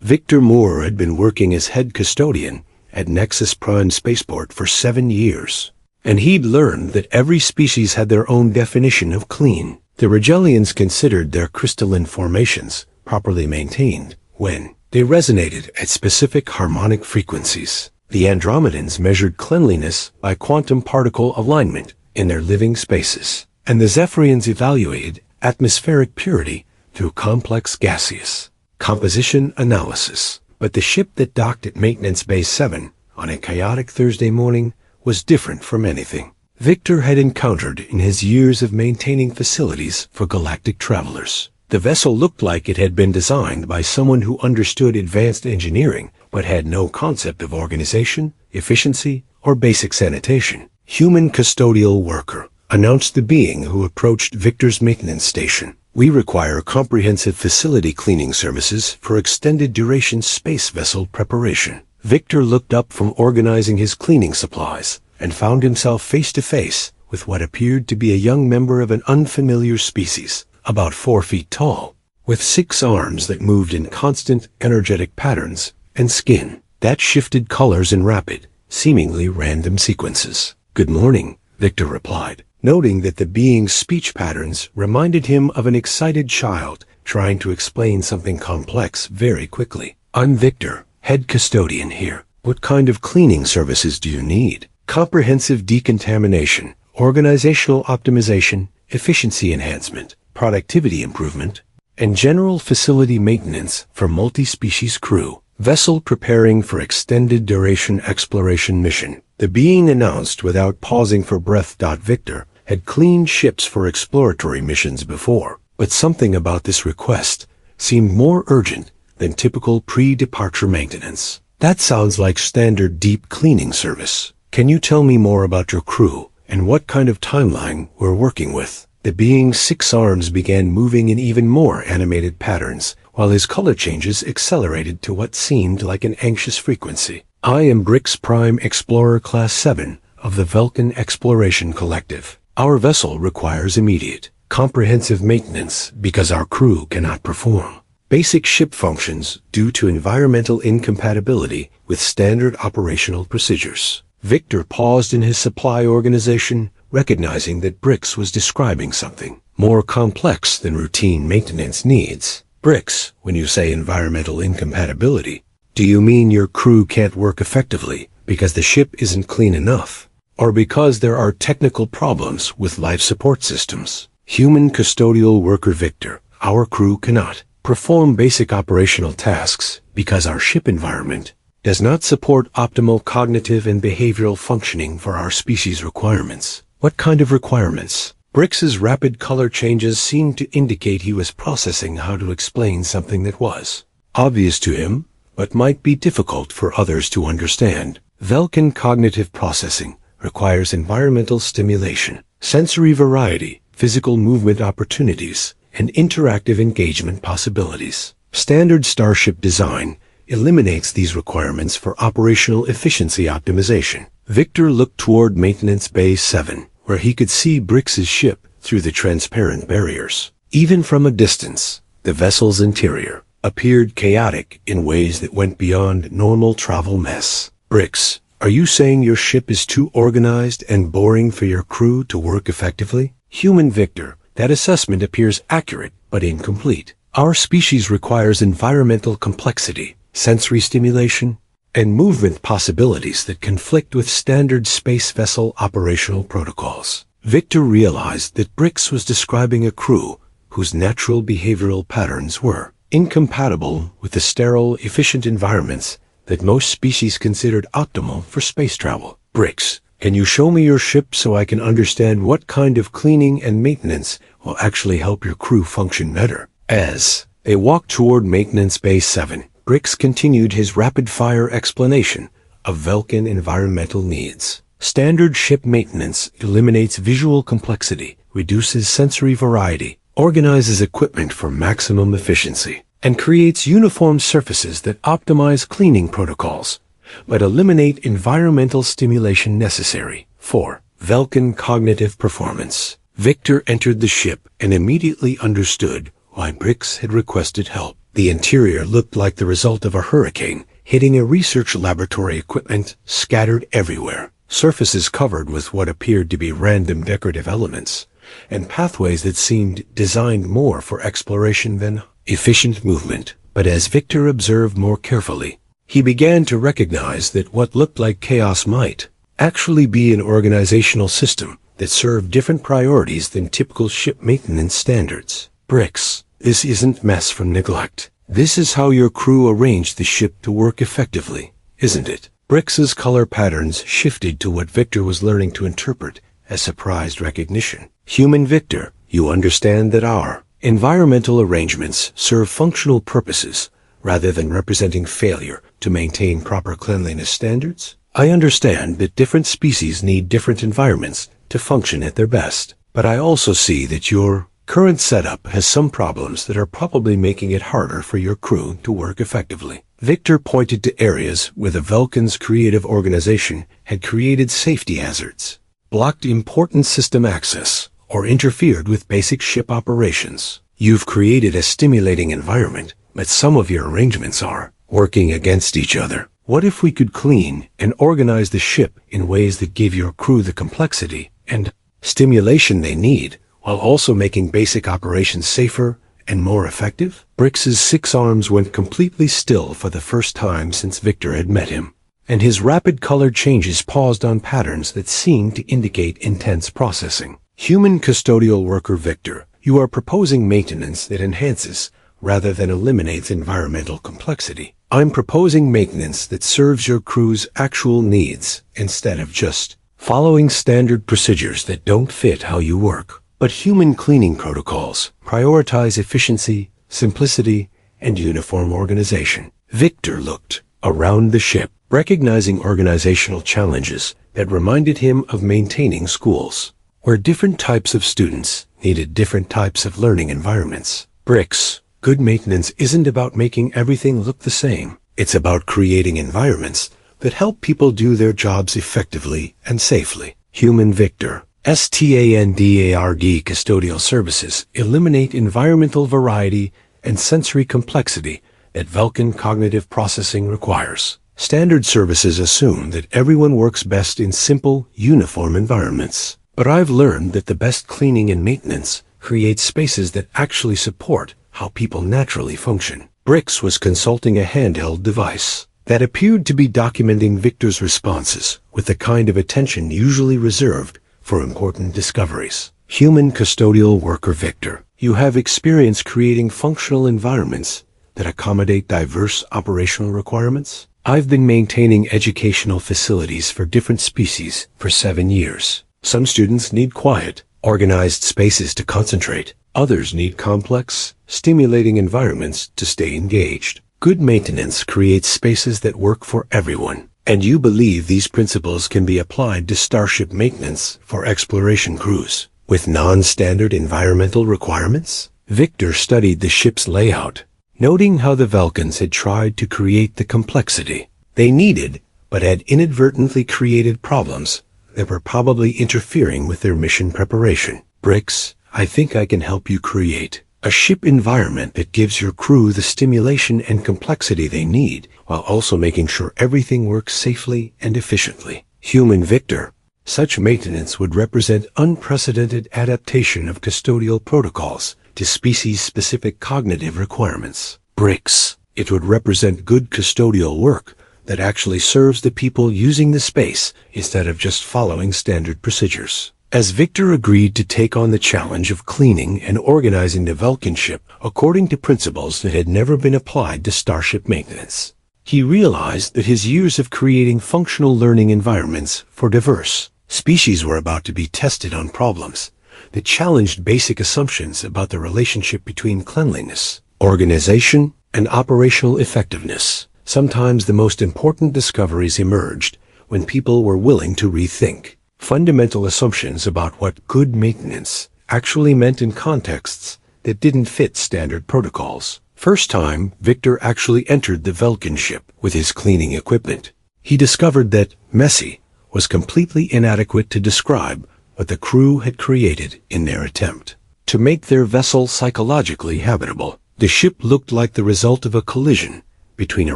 Victor Moore had been working as head custodian at Nexus Prime Spaceport for 7 years, and he'd learned that every species had their own definition of clean. The Regellians considered their crystalline formations properly maintained when they resonated at specific harmonic frequencies. The Andromedans measured cleanliness by quantum particle alignment in their living spaces, and the Zephyrians evaluated atmospheric purity through complex gaseous composition analysis. But the ship that docked at Maintenance Bay 7 on a chaotic Thursday morning was different from anything Victor had encountered in his years of maintaining facilities for galactic travelers. The vessel looked like it had been designed by someone who understood advanced engineering but had no concept of organization, efficiency, or basic sanitation. Human custodial worker, announced the being who approached Victor's maintenance station. We require comprehensive facility cleaning services for extended duration space vessel preparation. Victor looked up from organizing his cleaning supplies and found himself face to face with what appeared to be a young member of an unfamiliar species, about 4 feet tall, with 6 arms that moved in constant, energetic patterns, and skin that shifted colors in rapid, seemingly random sequences. "Good morning," Victor replied, noting that the being's speech patterns reminded him of an excited child trying to explain something complex very quickly. "I'm Victor, head custodian here. What kind of cleaning services do you need?" "Comprehensive decontamination, organizational optimization, efficiency enhancement, productivity improvement, and general facility maintenance for multi-species crew. Vessel preparing for extended duration exploration mission," the being announced without pausing for breath. Victor had cleaned ships for exploratory missions before, but something about this request seemed more urgent than typical pre-departure maintenance. "That sounds like standard deep cleaning service. Can you tell me more about your crew and what kind of timeline we're working with?" The being's 6 arms began moving in even more animated patterns, while his color changes accelerated to what seemed like an anxious frequency. "I am Brix Prime Explorer Class 7 of the Vulcan Exploration Collective. Our vessel requires immediate, comprehensive maintenance because our crew cannot perform basic ship functions due to environmental incompatibility with standard operational procedures." Victor paused in his supply organization, recognizing that Brix was describing something more complex than routine maintenance needs. "Brix, when you say environmental incompatibility, do you mean your crew can't work effectively because the ship isn't clean enough, or because there are technical problems with life support systems?" "Human custodial worker Victor, our crew cannot perform basic operational tasks because our ship environment does not support optimal cognitive and behavioral functioning for our species requirements." "What kind of requirements?" Brix's rapid color changes seemed to indicate he was processing how to explain something that was obvious to him, but might be difficult for others to understand. "Vulcan cognitive processing requires environmental stimulation, sensory variety, physical movement opportunities, and interactive engagement possibilities. Standard starship design eliminates these requirements for operational efficiency optimization." Victor looked toward Maintenance Bay 7, where he could see Brix's ship through the transparent barriers. Even from a distance, the vessel's interior appeared chaotic in ways that went beyond normal travel mess. "Brix, are you saying your ship is too organized and boring for your crew to work effectively?" "Human Victor, that assessment appears accurate but incomplete. Our species requires environmental complexity, sensory stimulation, and movement possibilities that conflict with standard space vessel operational protocols." Victor realized that Brix was describing a crew whose natural behavioral patterns were incompatible with the sterile, efficient environments that most species considered optimal for space travel. "Brix, can you show me your ship so I can understand what kind of cleaning and maintenance will actually help your crew function better?" As they walked toward Maintenance Bay 7, Brix continued his rapid-fire explanation of Vulcan environmental needs. "Standard ship maintenance eliminates visual complexity, reduces sensory variety, organizes equipment for maximum efficiency, and creates uniform surfaces that optimize cleaning protocols, but eliminate environmental stimulation necessary for Vulcan cognitive performance." Victor entered the ship and immediately understood why Brix had requested help. The interior looked like the result of a hurricane, hitting a research laboratory equipment scattered everywhere, surfaces covered with what appeared to be random decorative elements, and pathways that seemed designed more for exploration than efficient movement. But as Victor observed more carefully, he began to recognize that what looked like chaos might actually be an organizational system that served different priorities than typical ship maintenance standards. Bricks. This isn't mess from neglect. This is how your crew arranged the ship to work effectively, isn't it? Bricks's color patterns shifted to what Victor was learning to interpret as surprised recognition. Human Victor, you understand that our environmental arrangements serve functional purposes rather than representing failure to maintain proper cleanliness standards? I understand that different species need different environments to function at their best, but I also see that your current setup has some problems that are probably making it harder for your crew to work effectively. Victor pointed to areas where the Vulcan's creative organization had created safety hazards, blocked important system access, or interfered with basic ship operations. You've created a stimulating environment, but some of your arrangements are working against each other. What if we could clean and organize the ship in ways that give your crew the complexity and stimulation they need, while also making basic operations safer and more effective? Bricks's 6 arms went completely still for the first time since Victor had met him, and his rapid color changes paused on patterns that seemed to indicate intense processing. Human custodial worker Victor, you are proposing maintenance that enhances rather than eliminates environmental complexity. I'm proposing maintenance that serves your crew's actual needs instead of just following standard procedures that don't fit how you work. But human cleaning protocols prioritize efficiency, simplicity, and uniform organization. Victor looked around the ship, recognizing organizational challenges that reminded him of maintaining schools, where different types of students needed different types of learning environments. Bricks. Good maintenance isn't about making everything look the same. It's about creating environments that help people do their jobs effectively and safely. Human Victor. STANDARD custodial services eliminate environmental variety and sensory complexity that Vulcan cognitive processing requires. Standard services assume that everyone works best in simple, uniform environments. But I've learned that the best cleaning and maintenance creates spaces that actually support how people naturally function. Bricks was consulting a handheld device that appeared to be documenting Victor's responses with the kind of attention usually reserved for important discoveries. Human custodial worker Victor, you have experience creating functional environments that accommodate diverse operational requirements? I've been maintaining educational facilities for different species for 7 years. Some students need quiet, organized spaces to concentrate. Others need complex, stimulating environments to stay engaged. Good maintenance creates spaces that work for everyone. And you believe these principles can be applied to starship maintenance for exploration crews with non-standard environmental requirements? Victor studied the ship's layout, noting how the Vulcans had tried to create the complexity they needed, but had inadvertently created problems that were probably interfering with their mission preparation. Bricks, I think I can help you create a ship environment that gives your crew the stimulation and complexity they need, while also making sure everything works safely and efficiently. Human Victor, such maintenance would represent unprecedented adaptation of custodial protocols to species-specific cognitive requirements. Bricks, it would represent good custodial work that actually serves the people using the space instead of just following standard procedures. As Victor agreed to take on the challenge of cleaning and organizing the Vulcan ship according to principles that had never been applied to starship maintenance, he realized that his years of creating functional learning environments for diverse species were about to be tested on problems that challenged basic assumptions about the relationship between cleanliness, organization, and operational effectiveness. Sometimes the most important discoveries emerged when people were willing to rethink fundamental assumptions about what good maintenance actually meant in contexts that didn't fit standard protocols. First time Victor actually entered the Vulcan ship with his cleaning equipment, he discovered that messy was completely inadequate to describe what the crew had created in their attempt to make their vessel psychologically habitable. The ship looked like the result of a collision between a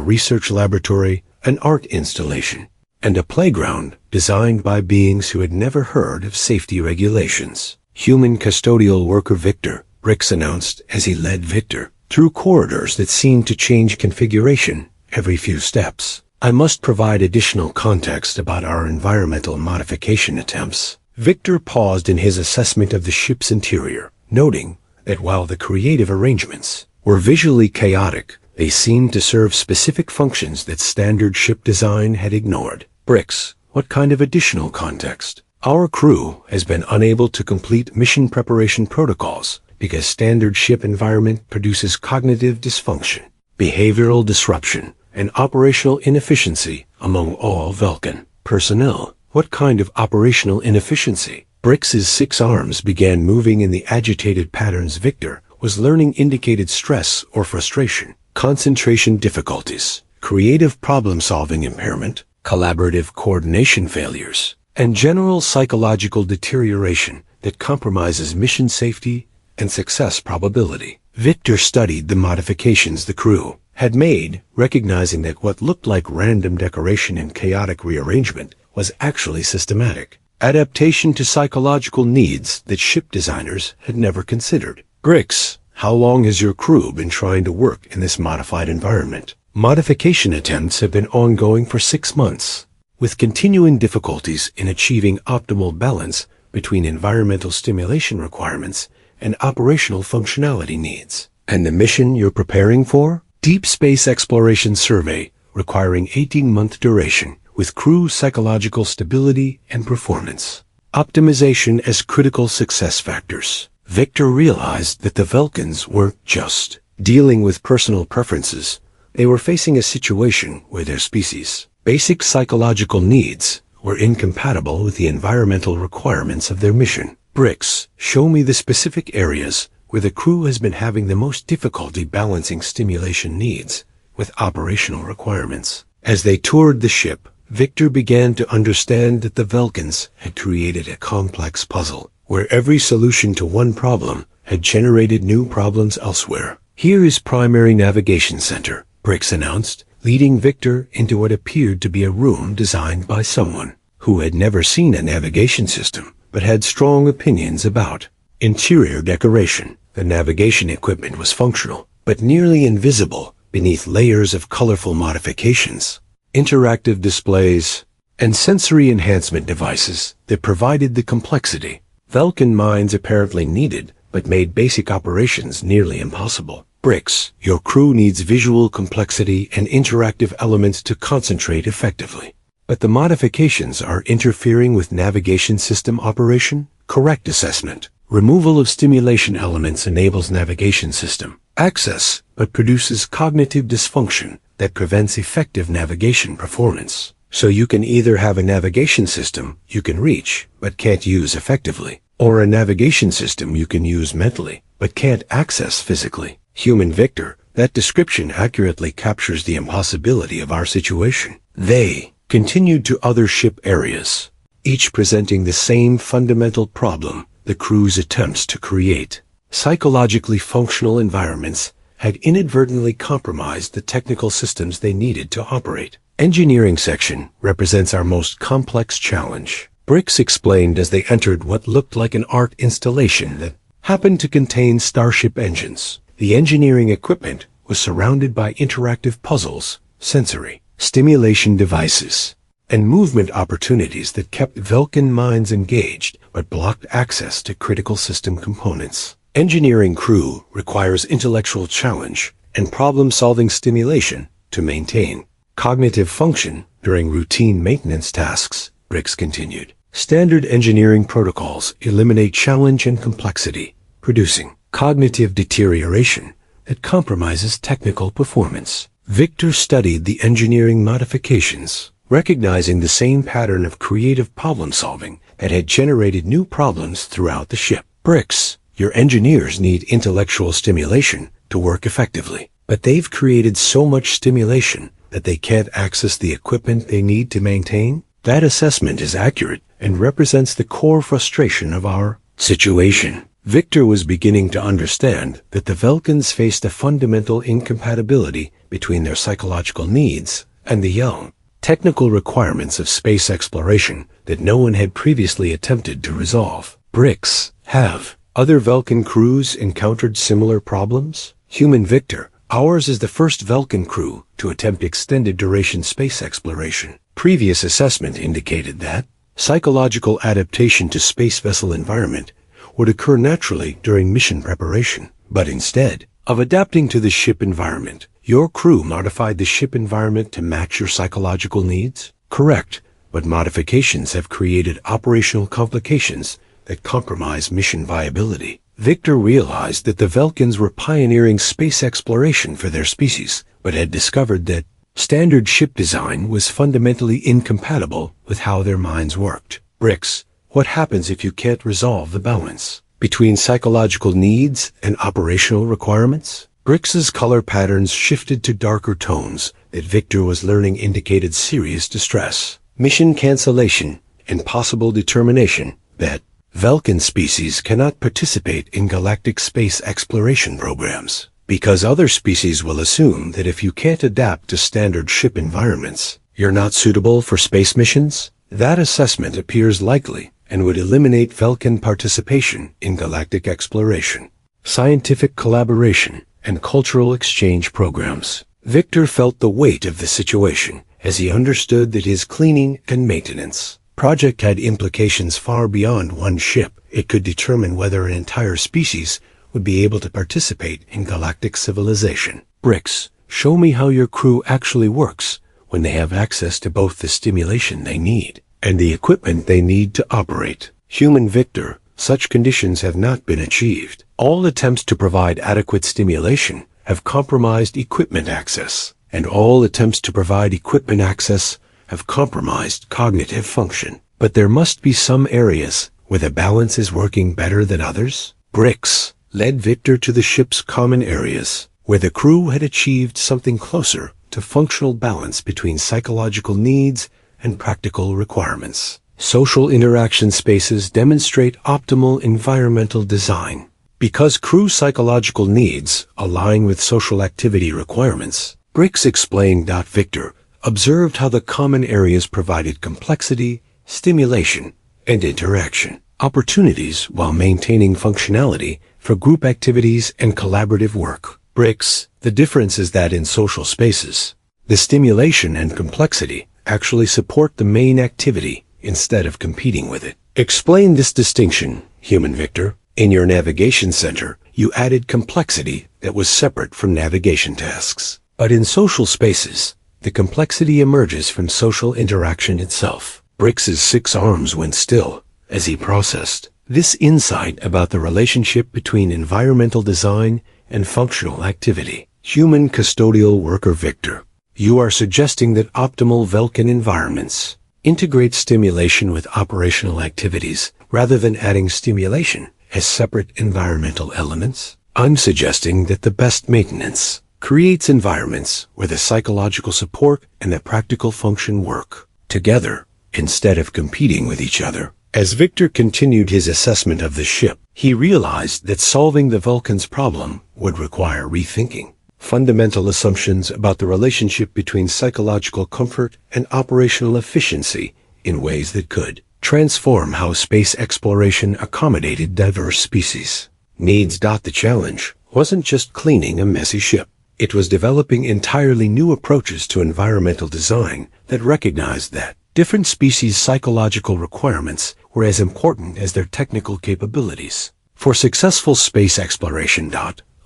research laboratory, an art installation, and a playground designed by beings who had never heard of safety regulations. Human custodial worker Victor, Brix announced as he led Victor through corridors that seemed to change configuration every few steps. I must provide additional context about our environmental modification attempts. Victor paused in his assessment of the ship's interior, noting that while the creative arrangements were visually chaotic, they seemed to serve specific functions that standard ship design had ignored. Brix, what kind of additional context? Our crew has been unable to complete mission preparation protocols because standard ship environment produces cognitive dysfunction, behavioral disruption, and operational inefficiency among all Vulcan personnel. What kind of operational inefficiency? Brix's 6 arms began moving in the agitated patterns Victor was learning indicated stress or frustration, concentration difficulties, creative problem-solving impairment, collaborative coordination failures, and general psychological deterioration that compromises mission safety and success probability. Victor studied the modifications the crew had made, recognizing that what looked like random decoration and chaotic rearrangement was actually systematic adaptation to psychological needs that ship designers had never considered. Brix, how long has your crew been trying to work in this modified environment? Modification attempts have been ongoing for 6 months, with continuing difficulties in achieving optimal balance between environmental stimulation requirements and operational functionality needs. And the mission you're preparing for? Deep Space Exploration Survey, requiring 18-month duration, with crew psychological stability and performance. Optimization as critical success factors. Victor realized that the Vulcans weren't just dealing with personal preferences. They were facing a situation where their species' basic psychological needs were incompatible with the environmental requirements of their mission. Brix, show me the specific areas where the crew has been having the most difficulty balancing stimulation needs with operational requirements. As they toured the ship, Victor began to understand that the Vulcans had created a complex puzzle, where every solution to one problem had generated new problems elsewhere. Here is Primary Navigation Center, Brix announced, leading Victor into what appeared to be a room designed by someone who had never seen a navigation system, but had strong opinions about interior decoration. The navigation equipment was functional, but nearly invisible beneath layers of colorful modifications, interactive displays, and sensory enhancement devices that provided the complexity Vulcan minds apparently needed, but made basic operations nearly impossible. Brix, your crew needs visual complexity and interactive elements to concentrate effectively. But the modifications are interfering with navigation system operation? Correct assessment. Removal of stimulation elements enables navigation system access, but produces cognitive dysfunction that prevents effective navigation performance. So you can either have a navigation system you can reach, but can't use effectively, or a navigation system you can use mentally, but can't access physically. Human Victor, that description accurately captures the impossibility of our situation. They continued to other ship areas, each presenting the same fundamental problem. The crew's attempts to create psychologically functional environments had inadvertently compromised the technical systems they needed to operate. Engineering section represents our most complex challenge, Brix explained as they entered what looked like an art installation that happened to contain starship engines. The engineering equipment was surrounded by interactive puzzles, sensory stimulation devices, and movement opportunities that kept Vulcan minds engaged but blocked access to critical system components. Engineering crew requires intellectual challenge and problem-solving stimulation to maintain cognitive function during routine maintenance tasks, Brix continued. Standard engineering protocols eliminate challenge and complexity, producing cognitive deterioration that compromises technical performance. Victor studied the engineering modifications, recognizing the same pattern of creative problem-solving that had generated new problems throughout the ship. Brix, your engineers need intellectual stimulation to work effectively, but they've created so much stimulation that they can't access the equipment they need to maintain? That assessment is accurate and represents the core frustration of our situation. Victor was beginning to understand that the Vulcans faced a fundamental incompatibility between their psychological needs and the young, technical requirements of space exploration that no one had previously attempted to resolve. Bricks, have other Vulcan crews encountered similar problems? Human Victor, ours is the first Vulcan crew to attempt extended duration space exploration. Previous assessment indicated that psychological adaptation to space vessel environment would occur naturally during mission preparation, but instead of adapting to the ship environment, your crew modified the ship environment to match your psychological needs? Correct, but modifications have created operational complications that compromise mission viability. Victor realized that the Vulcans were pioneering space exploration for their species, but had discovered that standard ship design was fundamentally incompatible with how their minds worked. Bricks, what happens if you can't resolve the balance between psychological needs and operational requirements? Bricks's color patterns shifted to darker tones that Victor was learning indicated serious distress, mission cancellation, and possible determination that Vulcan species cannot participate in galactic space exploration programs, because other species will assume that if you can't adapt to standard ship environments, you're not suitable for space missions. That assessment appears likely and would eliminate Vulcan participation in galactic exploration, scientific collaboration, and cultural exchange programs. Victor felt the weight of the situation as he understood that his cleaning and maintenance project had implications far beyond one ship. It could determine whether an entire species would be able to participate in galactic civilization. Bricks, show me how your crew actually works when they have access to both the stimulation they need and the equipment they need to operate. Human Victor, such conditions have not been achieved. All attempts to provide adequate stimulation have compromised equipment access, and all attempts to provide equipment access have compromised cognitive function. But there must be some areas where the balance is working better than others. Bricks led Victor to the ship's common areas, where the crew had achieved something closer to functional balance between psychological needs and practical requirements. Social interaction spaces demonstrate optimal environmental design. Because crew psychological needs align with social activity requirements, Bricks explained. Victor observed how the common areas provided complexity, stimulation, and interaction opportunities while maintaining functionality for group activities and collaborative work. Bricks, the difference is that in social spaces, the stimulation and complexity actually support the main activity instead of competing with it. Explain this distinction, Human Victor. In your navigation center, you added complexity that was separate from navigation tasks. But in social spaces, the complexity emerges from social interaction itself. Bricks's 6 arms went still as he processed this insight about the relationship between environmental design and functional activity. Human custodial worker Victor, you are suggesting that optimal Vulcan environments integrate stimulation with operational activities rather than adding stimulation as separate environmental elements? I'm suggesting that the best maintenance creates environments where the psychological support and the practical function work together instead of competing with each other. As Victor continued his assessment of the ship, he realized that solving the Vulcan's problem would require rethinking fundamental assumptions about the relationship between psychological comfort and operational efficiency in ways that could transform how space exploration accommodated diverse species. Needs. The challenge wasn't just cleaning a messy ship. It was developing entirely new approaches to environmental design that recognized that different species' psychological requirements were as important as their technical capabilities for successful space exploration.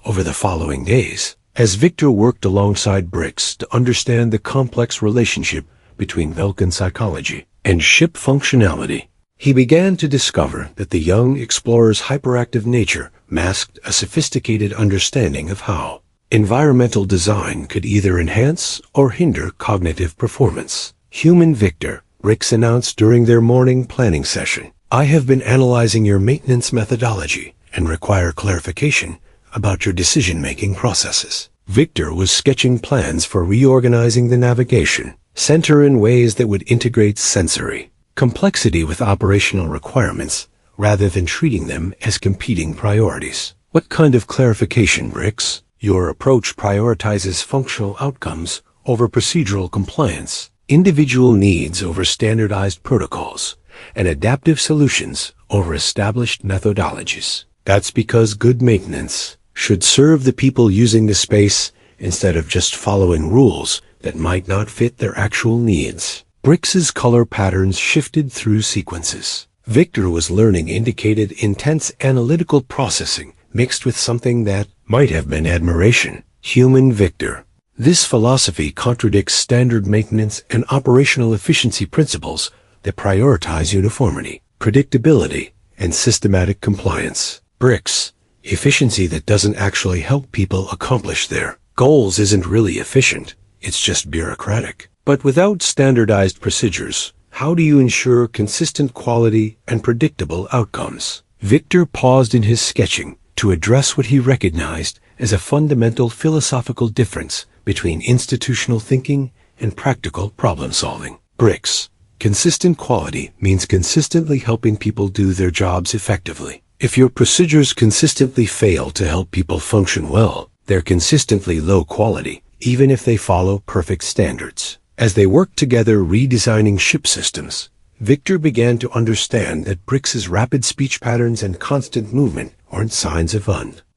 Over the following days, as Victor worked alongside Bricks to understand the complex relationship between Vulcan psychology and ship functionality, he began to discover that the young explorer's hyperactive nature masked a sophisticated understanding of how environmental design could either enhance or hinder cognitive performance. Human Victor, Bricks announced during their morning planning session, I have been analyzing your maintenance methodology and require clarification about your decision-making processes. Victor was sketching plans for reorganizing the navigation center in ways that would integrate sensory complexity with operational requirements rather than treating them as competing priorities. What kind of clarification, Bricks? Your approach prioritizes functional outcomes over procedural compliance, individual needs over standardized protocols, and adaptive solutions over established methodologies. That's because good maintenance should serve the people using the space instead of just following rules that might not fit their actual needs. Bricks's color patterns shifted through sequences. Victor was learning indicated intense analytical processing mixed with something that might have been admiration. Human Victor. This philosophy contradicts standard maintenance and operational efficiency principles that prioritize uniformity, predictability, and systematic compliance. Bricks. Efficiency that doesn't actually help people accomplish their goals isn't really efficient, it's just bureaucratic. But without standardized procedures, how do you ensure consistent quality and predictable outcomes? Victor paused in his sketching to address what he recognized as a fundamental philosophical difference between institutional thinking and practical problem-solving. Bricks. Consistent quality means consistently helping people do their jobs effectively. If your procedures consistently fail to help people function well, they're consistently low quality, even if they follow perfect standards. As they worked together redesigning ship systems, Victor began to understand that Bricks's rapid speech patterns and constant movement aren't signs of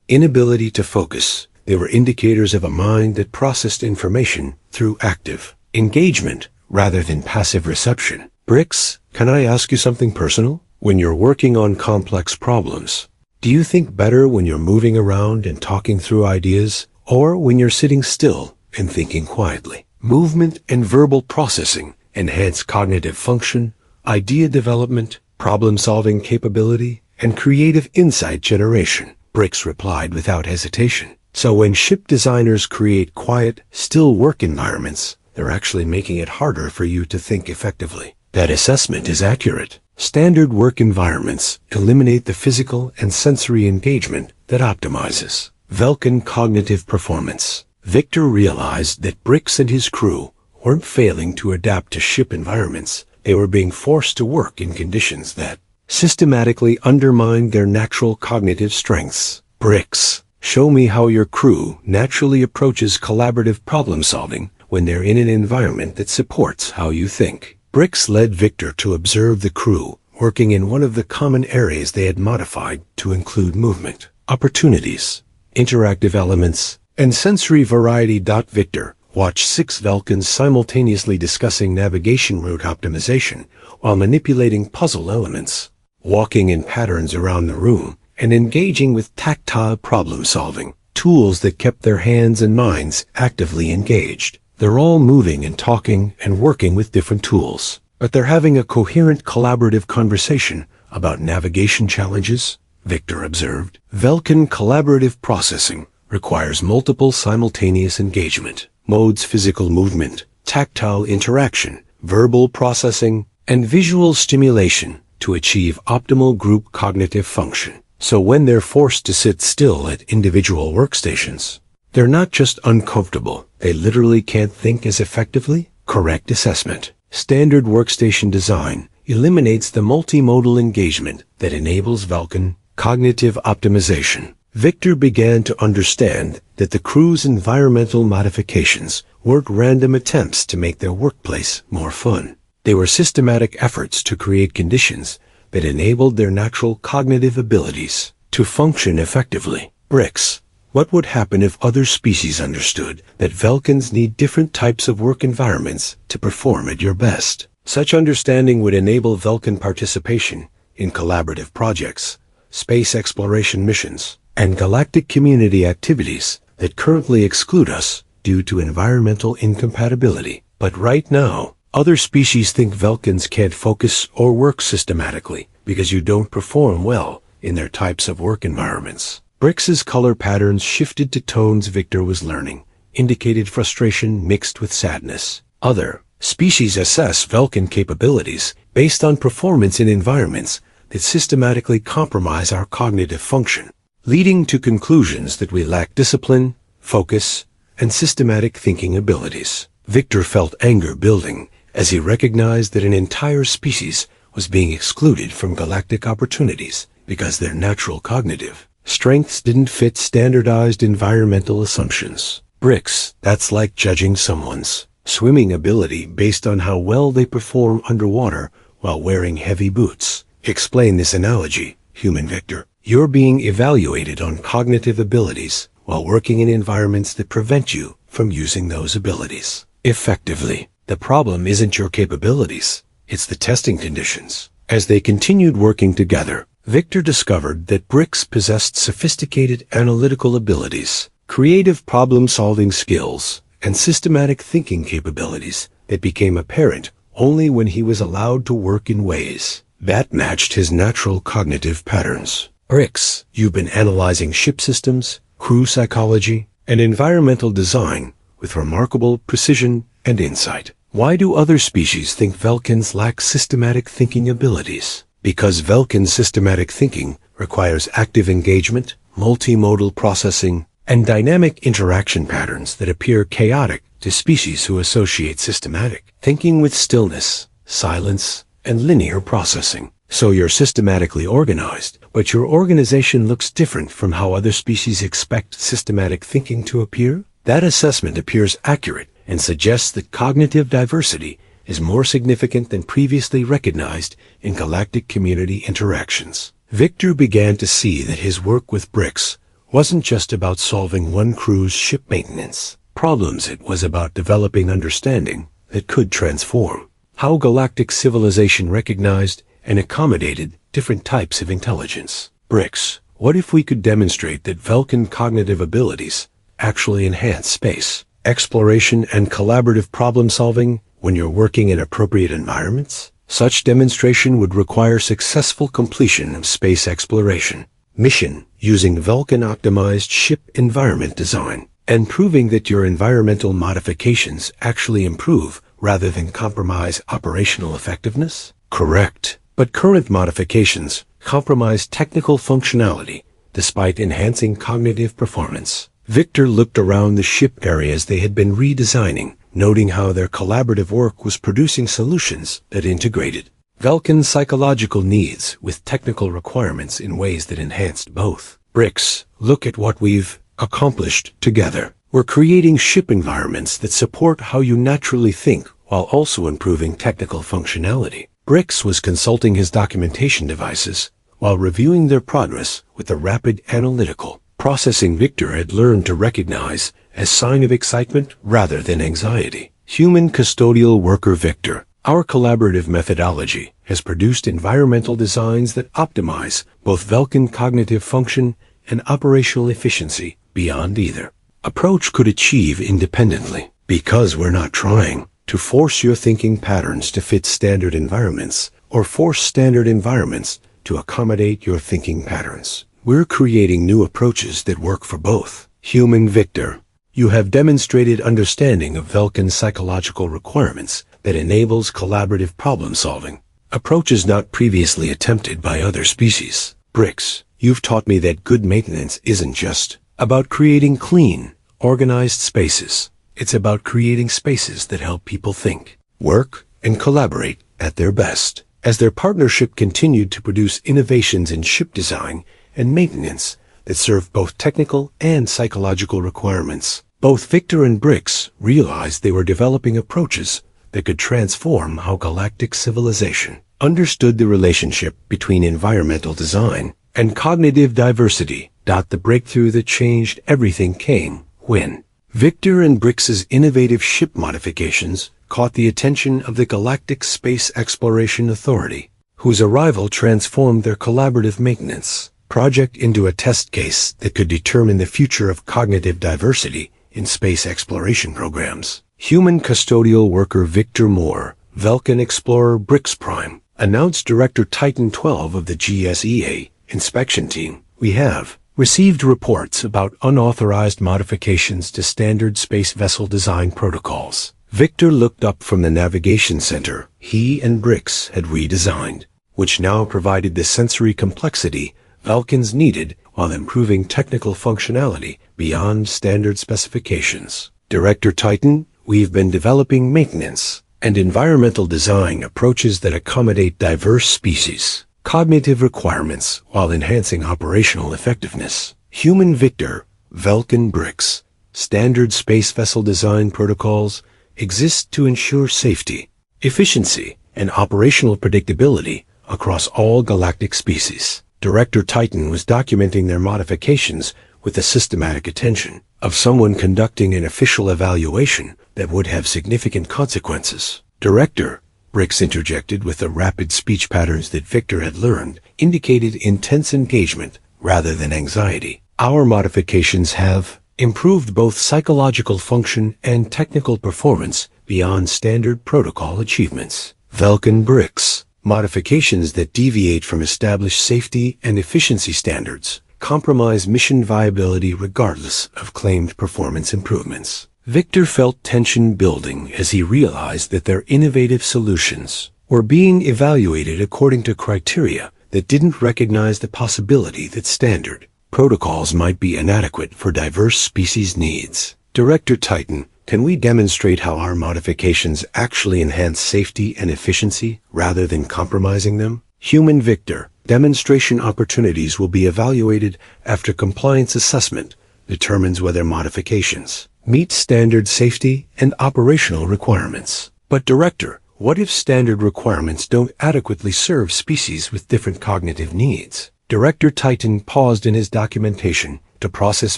inability to focus. They were indicators of a mind that processed information through active engagement rather than passive reception. Bricks, can I ask you something personal? When you're working on complex problems, do you think better when you're moving around and talking through ideas, or when you're sitting still and thinking quietly? Movement and verbal processing enhance cognitive function, idea development, problem-solving capability, and creative insight generation. Bricks replied without hesitation. So when ship designers create quiet, still work environments, they're actually making it harder for you to think effectively. That assessment is accurate. Standard work environments eliminate the physical and sensory engagement that optimizes Vulcan cognitive performance. Victor realized that Bricks and his crew weren't failing to adapt to ship environments. They were being forced to work in conditions that systematically undermined their natural cognitive strengths. Bricks, show me how your crew naturally approaches collaborative problem-solving when they're in an environment that supports how you think. Bricks led Victor to observe the crew working in one of the common areas they had modified to include movement, opportunities, interactive elements, and sensory variety. Victor watched 6 Vulcans simultaneously discussing navigation route optimization while manipulating puzzle elements, walking in patterns around the room, and engaging with tactile problem-solving, tools that kept their hands and minds actively engaged. They're all moving and talking and working with different tools, but they're having a coherent collaborative conversation about navigation challenges, Victor observed. Vulcan collaborative processing requires multiple simultaneous engagement modes: physical movement, tactile interaction, verbal processing, and visual stimulation to achieve optimal group cognitive function. So when they're forced to sit still at individual workstations, they're not just uncomfortable, they literally can't think as effectively. Correct assessment. Standard workstation design eliminates the multimodal engagement that enables Vulcan cognitive optimization. Victor began to understand that the crew's environmental modifications weren't random attempts to make their workplace more fun. They were systematic efforts to create conditions that enabled their natural cognitive abilities to function effectively. Bricks, what would happen if other species understood that Vulcans need different types of work environments to perform at your best? Such understanding would enable Vulcan participation in collaborative projects, space exploration missions, and galactic community activities that currently exclude us due to environmental incompatibility. But right now, other species think Vulcans can't focus or work systematically because you don't perform well in their types of work environments. Bricks's color patterns shifted to tones Victor was learning, indicated frustration mixed with sadness. Other species assess Vulcan capabilities based on performance in environments that systematically compromise our cognitive function, leading to conclusions that we lack discipline, focus, and systematic thinking abilities. Victor felt anger building as he recognized that an entire species was being excluded from galactic opportunities because their natural cognitive strengths didn't fit standardized environmental assumptions. Bricks, that's like judging someone's swimming ability based on how well they perform underwater while wearing heavy boots. Explain this analogy, human Victor. You're being evaluated on cognitive abilities while working in environments that prevent you from using those abilities effectively. The problem isn't your capabilities, it's the testing conditions. As they continued working together, Victor discovered that Bricks possessed sophisticated analytical abilities, creative problem-solving skills, and systematic thinking capabilities that became apparent only when he was allowed to work in ways that matched his natural cognitive patterns. Bricks, you've been analyzing ship systems, crew psychology, and environmental design with remarkable precision and insight. Why do other species think Vulcans lack systematic thinking abilities? Because Vulcan systematic thinking requires active engagement, multimodal processing, and dynamic interaction patterns that appear chaotic to species who associate systematic thinking with stillness, silence, and linear processing. So you're systematically organized, but your organization looks different from how other species expect systematic thinking to appear? That assessment appears accurate and suggests that cognitive diversity is more significant than previously recognized in galactic community interactions. Victor began to see that his work with Bricks wasn't just about solving one crew's ship maintenance problems, it was about developing understanding that could transform how galactic civilization recognized and accommodated different types of intelligence. Bricks, what if we could demonstrate that Vulcan cognitive abilities actually enhance space exploration and collaborative problem-solving when you're working in appropriate environments? Such demonstration would require successful completion of space exploration mission using Vulcan-optimized ship environment design and proving that your environmental modifications actually improve rather than compromise operational effectiveness? Correct. But current modifications compromise technical functionality despite enhancing cognitive performance. Victor looked around the ship areas they had been redesigning, noting how their collaborative work was producing solutions that integrated Vulcan psychological needs with technical requirements in ways that enhanced both. Bricks, look at what we've accomplished together. We're creating ship environments that support how you naturally think while also improving technical functionality. Bricks was consulting his documentation devices while reviewing their progress with the rapid analytical processing Victor had learned to recognize as sign of excitement rather than anxiety. Human custodial worker Victor, our collaborative methodology has produced environmental designs that optimize both Vulcan cognitive function and operational efficiency beyond either approach could achieve independently. Because we're not trying to force your thinking patterns to fit standard environments or force standard environments to accommodate your thinking patterns. We're creating new approaches that work for both. Human Victor, you have demonstrated understanding of Vulcan psychological requirements that enables collaborative problem-solving, approaches not previously attempted by other species. Bricks, you've taught me that good maintenance isn't just about creating clean, organized spaces. It's about creating spaces that help people think, work, and collaborate at their best. As their partnership continued to produce innovations in ship design and maintenance that serve both technical and psychological requirements, both Victor and Bricks realized they were developing approaches that could transform how galactic civilization understood the relationship between environmental design and cognitive diversity. The breakthrough that changed everything came when Victor and Brix's innovative ship modifications caught the attention of the Galactic Space Exploration Authority, whose arrival transformed their collaborative maintenance project into a test case that could determine the future of cognitive diversity in space exploration programs. Human custodial worker Victor Moore, Vulcan explorer Brix Prime, announced Director Titan 12 of the GSEA inspection team. We have received reports about unauthorized modifications to standard space vessel design protocols. Victor looked up from the navigation center he and Brix had redesigned, which now provided the sensory complexity Vulcans needed while improving technical functionality beyond standard specifications. Director Titan, we've been developing maintenance and environmental design approaches that accommodate diverse species. Cognitive requirements while enhancing operational effectiveness. Human Victor, Vulcan bricks, standard space vessel design protocols exist to ensure safety, efficiency, and operational predictability across all galactic species. Director Titan was documenting their modifications with the systematic attention of someone conducting an official evaluation that would have significant consequences. Director Bricks interjected with the rapid speech patterns that Victor had learned indicated intense engagement rather than anxiety. Our modifications have improved both psychological function and technical performance beyond standard protocol achievements. Vulcan bricks, modifications that deviate from established safety and efficiency standards, compromise mission viability regardless of claimed performance improvements. Victor felt tension building as he realized that their innovative solutions were being evaluated according to criteria that didn't recognize the possibility that standard protocols might be inadequate for diverse species needs. Director Titan, can we demonstrate how our modifications actually enhance safety and efficiency rather than compromising them? Human Victor, demonstration opportunities will be evaluated after compliance assessment determines whether modifications meet standard safety and operational requirements. But Director, what if standard requirements don't adequately serve species with different cognitive needs? Director Titan paused in his documentation to process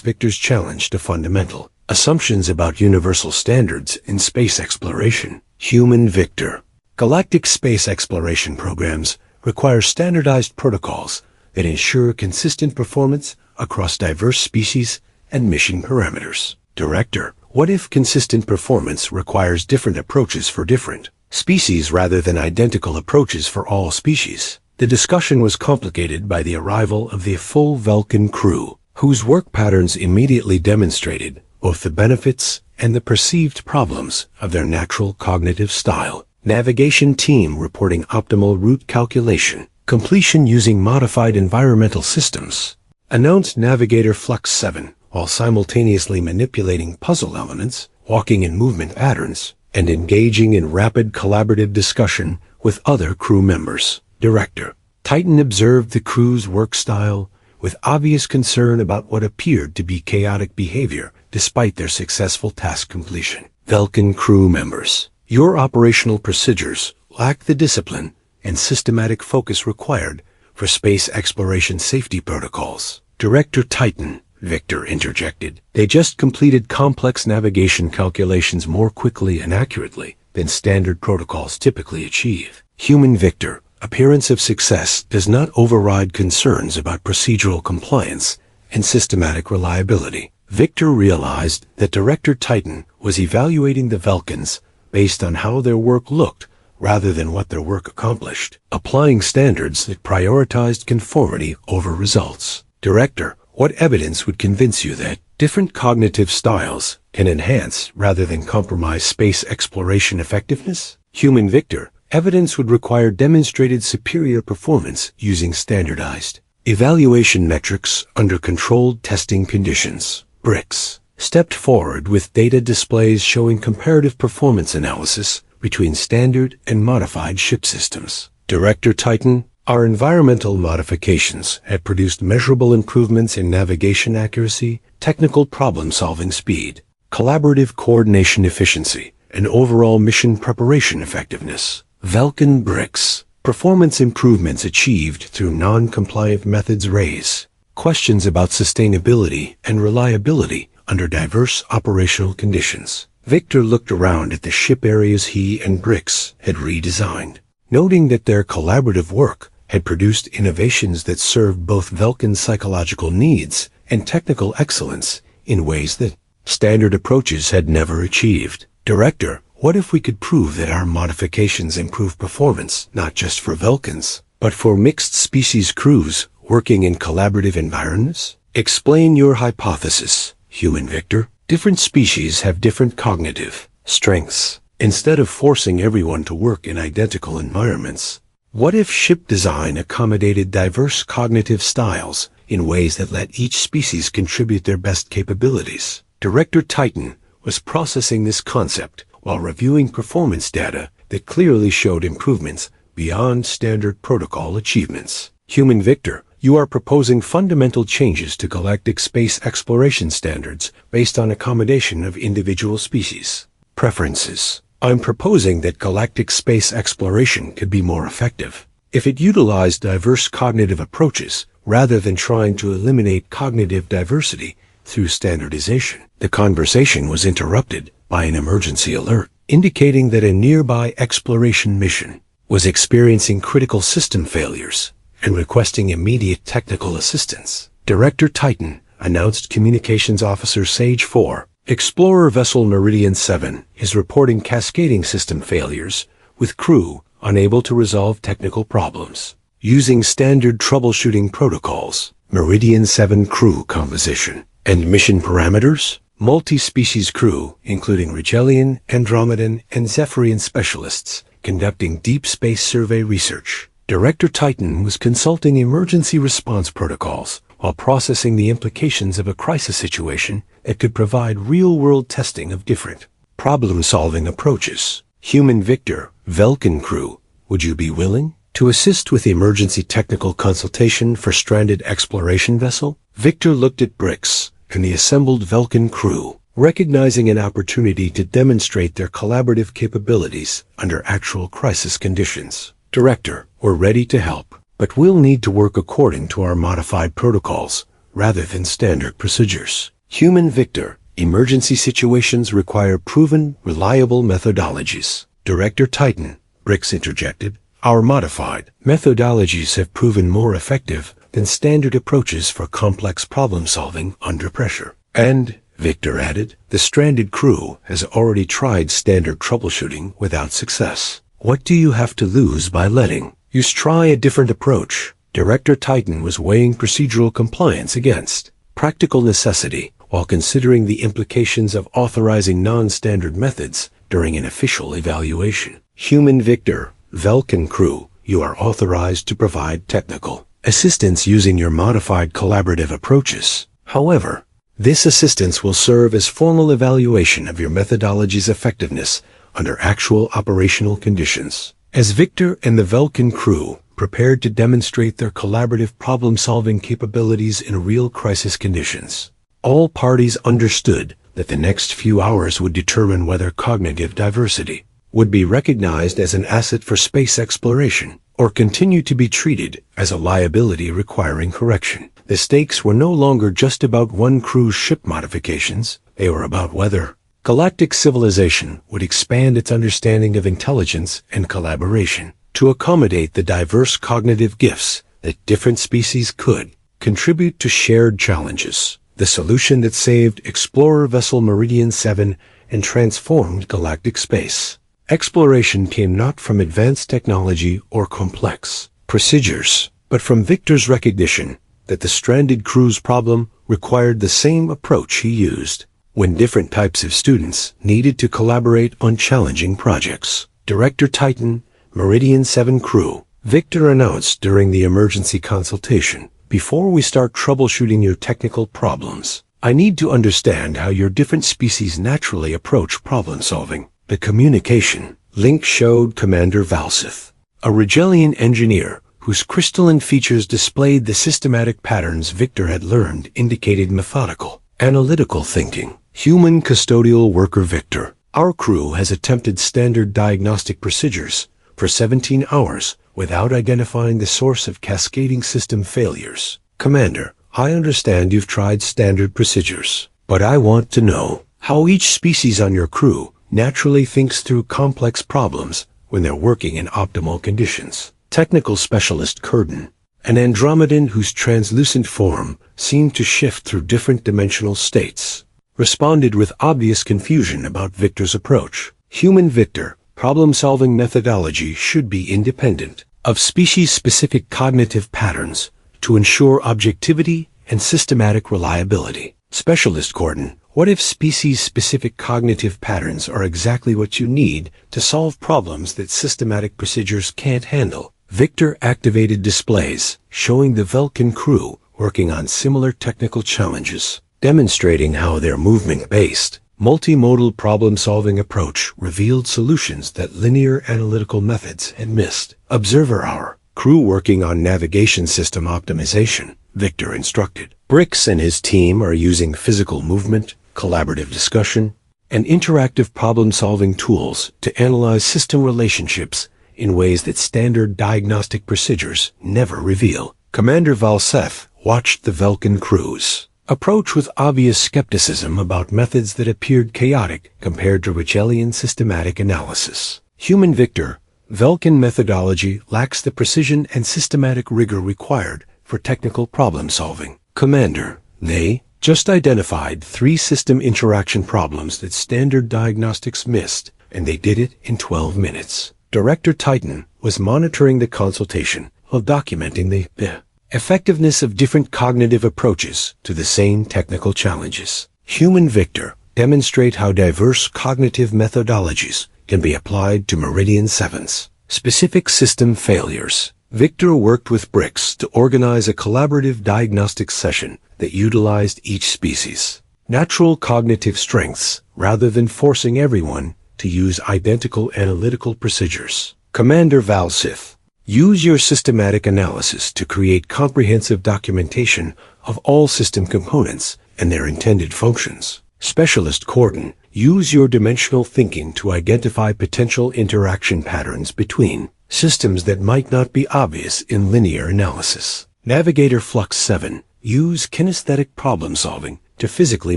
Victor's challenge to fundamental assumptions about universal standards in space exploration. Human Victor, galactic space exploration programs require standardized protocols that ensure consistent performance across diverse species and mission parameters. Director, what if consistent performance requires different approaches for different species rather than identical approaches for all species? The discussion was complicated by the arrival of the full Vulcan crew, whose work patterns immediately demonstrated both the benefits and the perceived problems of their natural cognitive style. Navigation team reporting optimal route calculation, completion using modified environmental systems. Announced Navigator Flux 7, while simultaneously manipulating puzzle elements, walking in movement patterns, and engaging in rapid collaborative discussion with other crew members. Director Titan observed the crew's work style with obvious concern about what appeared to be chaotic behavior despite their successful task completion. Vulcan crew members, your operational procedures lack the discipline and systematic focus required for space exploration safety protocols. Director Titan, Victor interjected. They just completed complex navigation calculations more quickly and accurately than standard protocols typically achieve. Human Victor, appearance of success does not override concerns about procedural compliance and systematic reliability. Victor realized that Director Titan was evaluating the Vulcans based on how their work looked rather than what their work accomplished, applying standards that prioritized conformity over results. Director, what evidence would convince you that different cognitive styles can enhance rather than compromise space exploration effectiveness? Human Victor, evidence would require demonstrated superior performance using standardized evaluation metrics under controlled testing conditions. Bricks stepped forward with data displays showing comparative performance analysis between standard and modified ship systems. Director Titan, our environmental modifications have produced measurable improvements in navigation accuracy, technical problem-solving speed, collaborative coordination efficiency, and overall mission preparation effectiveness. Vulcan bricks, performance improvements achieved through non-compliant methods raise questions about sustainability and reliability under diverse operational conditions. Victor looked around at the ship areas he and Bricks had redesigned, noting that their collaborative work had produced innovations that served both Vulcan's psychological needs and technical excellence in ways that standard approaches had never achieved. Director, what if we could prove that our modifications improve performance not just for Vulcans, but for mixed species crews working in collaborative environments? Explain your hypothesis, Human Victor. Different species have different cognitive strengths. Instead of forcing everyone to work in identical environments, what if ship design accommodated diverse cognitive styles in ways that let each species contribute their best capabilities? Director Titan was processing this concept while reviewing performance data that clearly showed improvements beyond standard protocol achievements. Human Victor, you are proposing fundamental changes to galactic space exploration standards based on accommodation of individual species preferences. I'm proposing that galactic space exploration could be more effective if it utilized diverse cognitive approaches rather than trying to eliminate cognitive diversity through standardization. The conversation was interrupted by an emergency alert, indicating that a nearby exploration mission was experiencing critical system failures and requesting immediate technical assistance. Director Titan announced Communications Officer Sage 4. Explorer Vessel Meridian 7 is reporting cascading system failures, with crew unable to resolve technical problems. Using standard troubleshooting protocols, Meridian 7 crew composition and mission parameters, multi-species crew, including Rigelian, Andromedan, and Zephyrian specialists, conducting deep space survey research. Director Titan was consulting emergency response protocols while processing the implications of a crisis situation that could provide real-world testing of different problem-solving approaches. Human Victor, Vulcan crew, would you be willing to assist with emergency technical consultation for stranded exploration vessel? Victor looked at Brix and the assembled Vulcan crew, recognizing an opportunity to demonstrate their collaborative capabilities under actual crisis conditions. Director, we're ready to help, but we'll need to work according to our modified protocols rather than standard procedures. Human Victor, emergency situations require proven, reliable methodologies. Director Titan, Brix interjected, our modified methodologies have proven more effective than standard approaches for complex problem-solving under pressure. And, Victor added, the stranded crew has already tried standard troubleshooting without success. What do you have to lose by letting us try a different approach? Director Titan was weighing procedural compliance against practical necessity while considering the implications of authorizing non-standard methods during an official evaluation. Human Victor, Vulcan crew, you are authorized to provide technical assistance using your modified collaborative approaches. However, this assistance will serve as formal evaluation of your methodology's effectiveness under actual operational conditions. As Victor and the Vulcan crew prepared to demonstrate their collaborative problem-solving capabilities in real crisis conditions, all parties understood that the next few hours would determine whether cognitive diversity would be recognized as an asset for space exploration or continue to be treated as a liability requiring correction. The stakes were no longer just about one crew's ship modifications, they were about whether galactic civilization would expand its understanding of intelligence and collaboration to accommodate the diverse cognitive gifts that different species could contribute to shared challenges. The solution that saved Explorer Vessel Meridian 7 and transformed galactic space exploration came not from advanced technology or complex procedures, but from Victor's recognition that the stranded crew's problem required the same approach he used when different types of students needed to collaborate on challenging projects. Director Titan, Meridian 7 crew, Victor announced during the emergency consultation, before we start troubleshooting your technical problems, I need to understand how your different species naturally approach problem solving. The communication link showed Commander Valsith, a Rigelian engineer whose crystalline features displayed the systematic patterns Victor had learned indicated methodical, analytical thinking. Human custodial worker Victor, our crew has attempted standard diagnostic procedures for 17 hours without identifying the source of cascading system failures. Commander, I understand you've tried standard procedures, but I want to know how each species on your crew naturally thinks through complex problems when they're working in optimal conditions. Technical specialist Curtin, an Andromedan whose translucent form seemed to shift through different dimensional states, responded with obvious confusion about Victor's approach. Human Victor, problem-solving methodology should be independent of species-specific cognitive patterns to ensure objectivity and systematic reliability. Specialist Gordon, what if species-specific cognitive patterns are exactly what you need to solve problems that systematic procedures can't handle? Victor activated displays showing the Vulcan crew working on similar technical challenges, demonstrating how their movement-based multimodal problem-solving approach revealed solutions that linear analytical methods had missed. Observer Hour. Crew working on navigation system optimization, Victor instructed. Bricks and his team are using physical movement, collaborative discussion, and interactive problem-solving tools to analyze system relationships in ways that standard diagnostic procedures never reveal. Commander Valseth watched the Vulcan crew's approach with obvious skepticism about methods that appeared chaotic compared to Richelian systematic analysis. Human Victor, Vulcan methodology lacks the precision and systematic rigor required for technical problem-solving. Commander, they just identified 3 system interaction problems that standard diagnostics missed, and they did it in 12 minutes. Director Titan was monitoring the consultation while documenting the effectiveness of different cognitive approaches to the same technical challenges. Human Victor demonstrate how diverse cognitive methodologies can be applied to Meridian 7's specific system failures. Victor worked with Bricks to organize a collaborative diagnostic session that utilized each species' natural cognitive strengths rather than forcing everyone to use identical analytical procedures. Commander Valsith, use your systematic analysis to create comprehensive documentation of all system components and their intended functions. Specialist Corden, use your dimensional thinking to identify potential interaction patterns between systems that might not be obvious in linear analysis. Navigator Flux 7, use kinesthetic problem solving to physically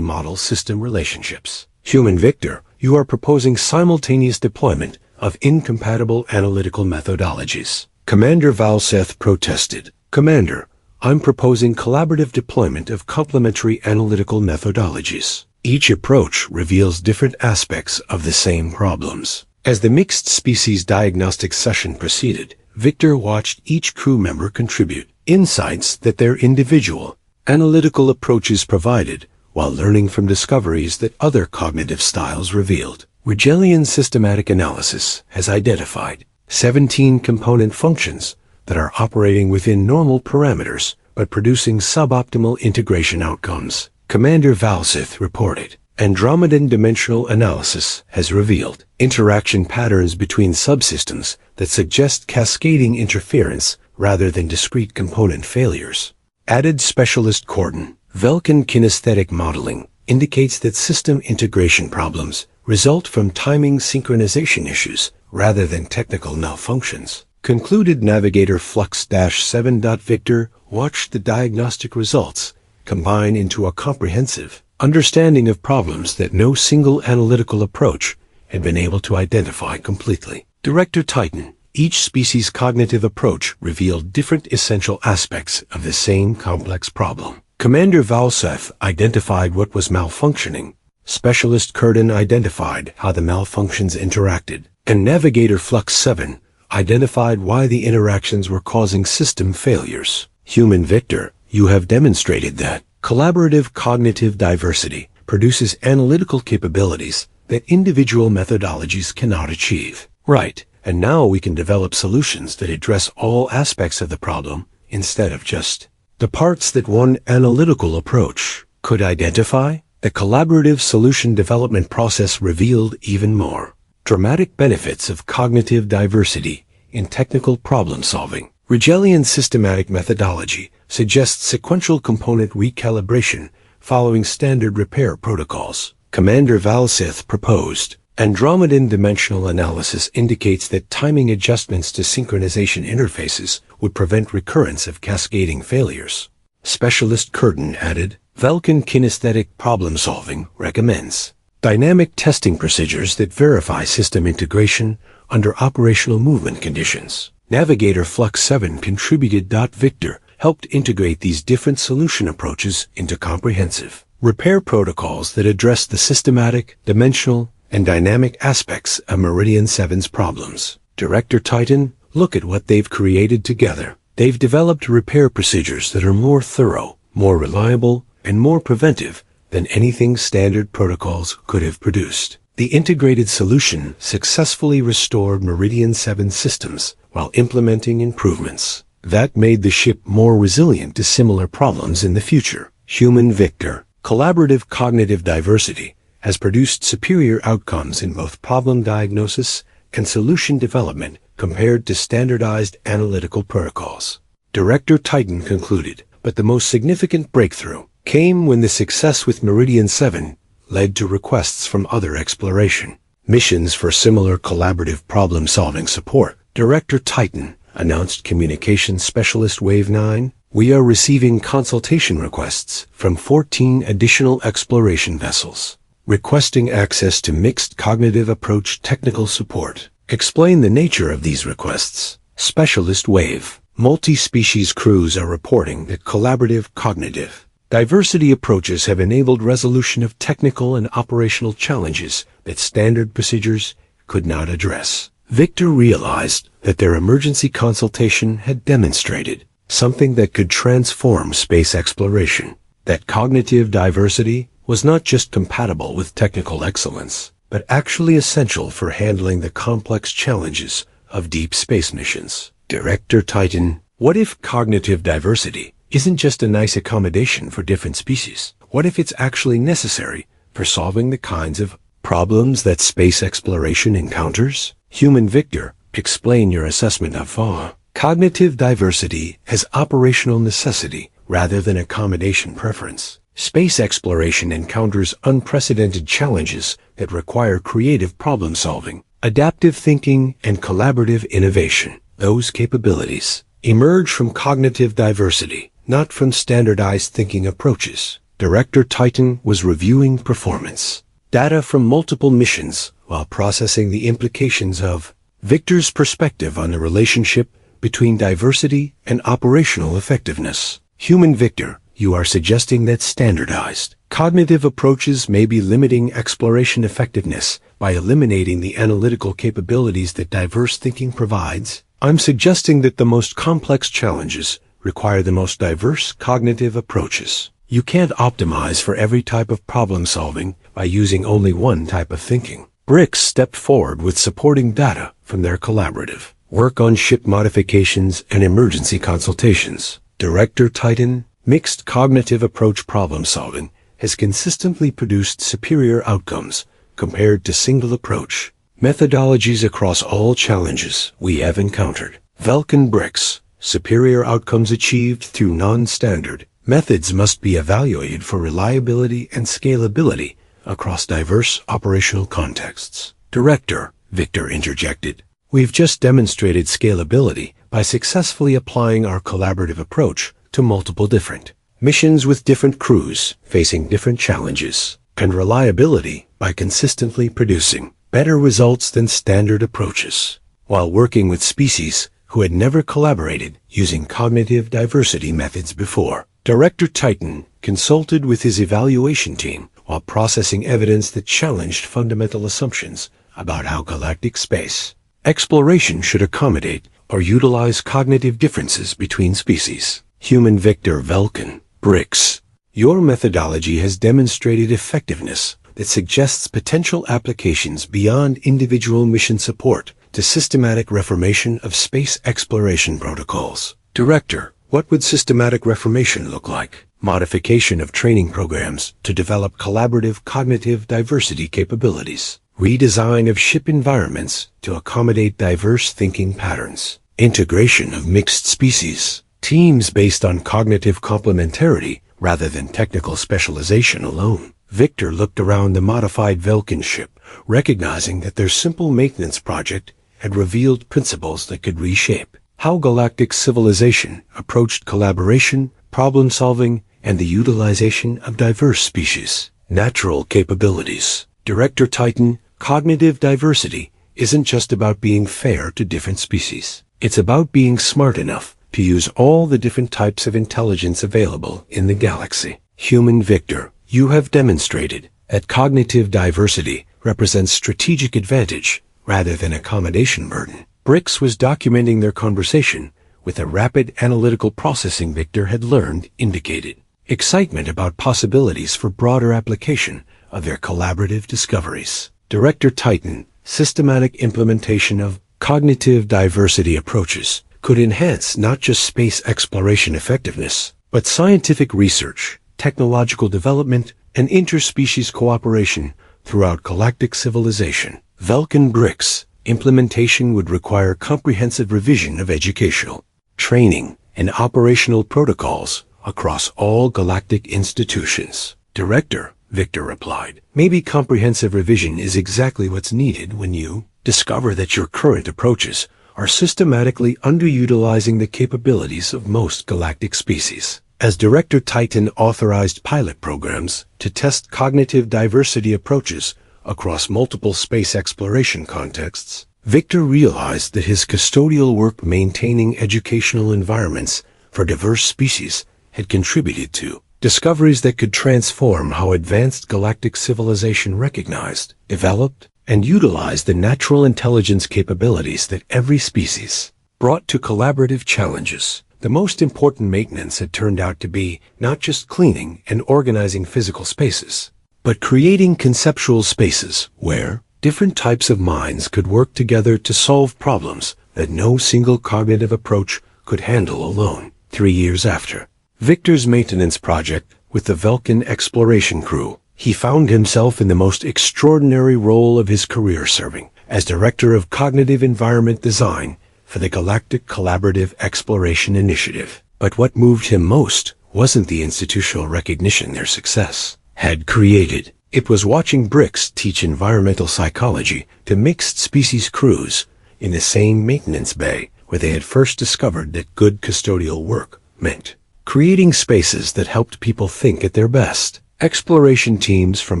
model system relationships. Human Victor, you are proposing simultaneous deployment of incompatible analytical methodologies. Commander Valseth protested. Commander, I'm proposing collaborative deployment of complementary analytical methodologies. Each approach reveals different aspects of the same problems. As the mixed species diagnostic session proceeded, Victor watched each crew member contribute insights that their individual analytical approaches provided, while learning from discoveries that other cognitive styles revealed. Rigelian systematic analysis has identified 17 component functions that are operating within normal parameters but producing suboptimal integration outcomes. Commander Valsith reported. Andromedan dimensional analysis has revealed interaction patterns between subsystems that suggest cascading interference rather than discrete component failures. Added Specialist Corden, Vulcan kinesthetic modeling indicates that system integration problems result from timing synchronization issues rather than technical malfunctions. Concluded Navigator Flux-7. Victor watched the diagnostic results combine into a comprehensive understanding of problems that no single analytical approach had been able to identify completely. Director Titan, each species' cognitive approach revealed different essential aspects of the same complex problem. Commander Valseth identified what was malfunctioning. Specialist Curtin identified how the malfunctions interacted. And Navigator Flux-7 identified why the interactions were causing system failures. Human Victor, you have demonstrated that collaborative cognitive diversity produces analytical capabilities that individual methodologies cannot achieve. Right, and now we can develop solutions that address all aspects of the problem instead of just the parts that one analytical approach could identify. The collaborative solution development process revealed even more dramatic benefits of cognitive diversity in technical problem solving. Rigelian systematic methodology suggests sequential component recalibration following standard repair protocols. Commander Valsith proposed. Andromedan dimensional analysis indicates that timing adjustments to synchronization interfaces would prevent recurrence of cascading failures. Specialist Curtin added, Vulcan kinesthetic problem solving recommends dynamic testing procedures that verify system integration under operational movement conditions. Navigator Flux-7 contributed. Victor helped integrate these different solution approaches into comprehensive repair protocols that address the systematic, dimensional, and dynamic aspects of Meridian 7's problems. Director Titan, look at what they've created together. They've developed repair procedures that are more thorough, more reliable, and more preventive than anything standard protocols could have produced. The integrated solution successfully restored Meridian 7 systems while implementing improvements that made the ship more resilient to similar problems in the future. Human Victor, collaborative cognitive diversity has produced superior outcomes in both problem diagnosis and solution development compared to standardized analytical protocols. Director Titan concluded, but the most significant breakthrough came when the success with Meridian 7 led to requests from other exploration missions for similar collaborative problem-solving support. Director Titan announced Communications Specialist Wave 9. We are receiving consultation requests from 14 additional exploration vessels, requesting access to mixed cognitive approach technical support. Explain the nature of these requests. Specialist Wave. Multi-species crews are reporting that collaborative cognitive diversity approaches have enabled resolution of technical and operational challenges that standard procedures could not address. Victor realized that their emergency consultation had demonstrated something that could transform space exploration, that cognitive diversity was not just compatible with technical excellence, but actually essential for handling the complex challenges of deep space missions. Director Titan, what if cognitive diversity isn't just a nice accommodation for different species? What if it's actually necessary for solving the kinds of problems that space exploration encounters? Human Victor, explain your assessment of cognitive diversity as operational necessity rather than accommodation preference. Space exploration encounters unprecedented challenges that require creative problem-solving, adaptive thinking, and collaborative innovation. Those capabilities emerge from cognitive diversity, not from standardized thinking approaches. Director Titan was reviewing performance data from multiple missions while processing the implications of Victor's perspective on the relationship between diversity and operational effectiveness. Human Victor, you are suggesting that standardized cognitive approaches may be limiting exploration effectiveness by eliminating the analytical capabilities that diverse thinking provides. I'm suggesting that the most complex challenges require the most diverse cognitive approaches. You can't optimize for every type of problem solving by using only one type of thinking. BRICS stepped forward with supporting data from their collaborative work on ship modifications and emergency consultations. Director Titan, mixed cognitive approach problem solving has consistently produced superior outcomes compared to single approach methodologies across all challenges we have encountered. Vulcan BRICS, superior outcomes achieved through non-standard methods must be evaluated for reliability and scalability across diverse operational contexts. Director Victor interjected, we've just demonstrated scalability by successfully applying our collaborative approach to multiple different missions with different crews facing different challenges, and reliability by consistently producing better results than standard approaches, while working with species who had never collaborated using cognitive diversity methods before. Director Titan consulted with his evaluation team while processing evidence that challenged fundamental assumptions about how galactic space exploration should accommodate or utilize cognitive differences between species. Human Victor Vulcan, BRICS. Your methodology has demonstrated effectiveness that suggests potential applications beyond individual mission support to systematic reformation of space exploration protocols. Director, what would systematic reformation look like? Modification of training programs to develop collaborative cognitive diversity capabilities. Redesign of ship environments to accommodate diverse thinking patterns. Integration of mixed species. Teams based on cognitive complementarity rather than technical specialization alone. Victor looked around the modified Vulcan ship, recognizing that their simple maintenance project had revealed principles that could reshape how galactic civilization approached collaboration, problem-solving, and the utilization of diverse species. Natural capabilities. Director Titan, cognitive diversity isn't just about being fair to different species. It's about being smart enough to use all the different types of intelligence available in the galaxy. Human Victor, you have demonstrated that cognitive diversity represents strategic advantage rather than accommodation burden. BRICS was documenting their conversation with a rapid analytical processing Victor had learned indicated excitement about possibilities for broader application of their collaborative discoveries. Director Titan, systematic implementation of cognitive diversity approaches could enhance not just space exploration effectiveness, but scientific research, technological development, and interspecies cooperation throughout galactic civilization. Vulcan BRICS implementation would require comprehensive revision of educational, training, and operational protocols across all galactic institutions. Director, Victor replied, maybe comprehensive revision is exactly what's needed when you discover that your current approaches are systematically underutilizing the capabilities of most galactic species. As Director, Titan authorized pilot programs to test cognitive diversity approaches across multiple space exploration contexts, Victor realized that his custodial work maintaining educational environments for diverse species had contributed to discoveries that could transform how advanced galactic civilization recognized, developed, and utilized the natural intelligence capabilities that every species brought to collaborative challenges. The most important maintenance had turned out to be not just cleaning and organizing physical spaces, but creating conceptual spaces where different types of minds could work together to solve problems that no single cognitive approach could handle alone. 3 years after Victor's maintenance project with the Vulcan exploration crew, he found himself in the most extraordinary role of his career, serving as Director of Cognitive Environment Design for the Galactic Collaborative Exploration Initiative. But what moved him most wasn't the institutional recognition their success had created. It was watching BRICS teach environmental psychology to mixed species crews in the same maintenance bay where they had first discovered that good custodial work meant creating spaces that helped people think at their best. Exploration teams from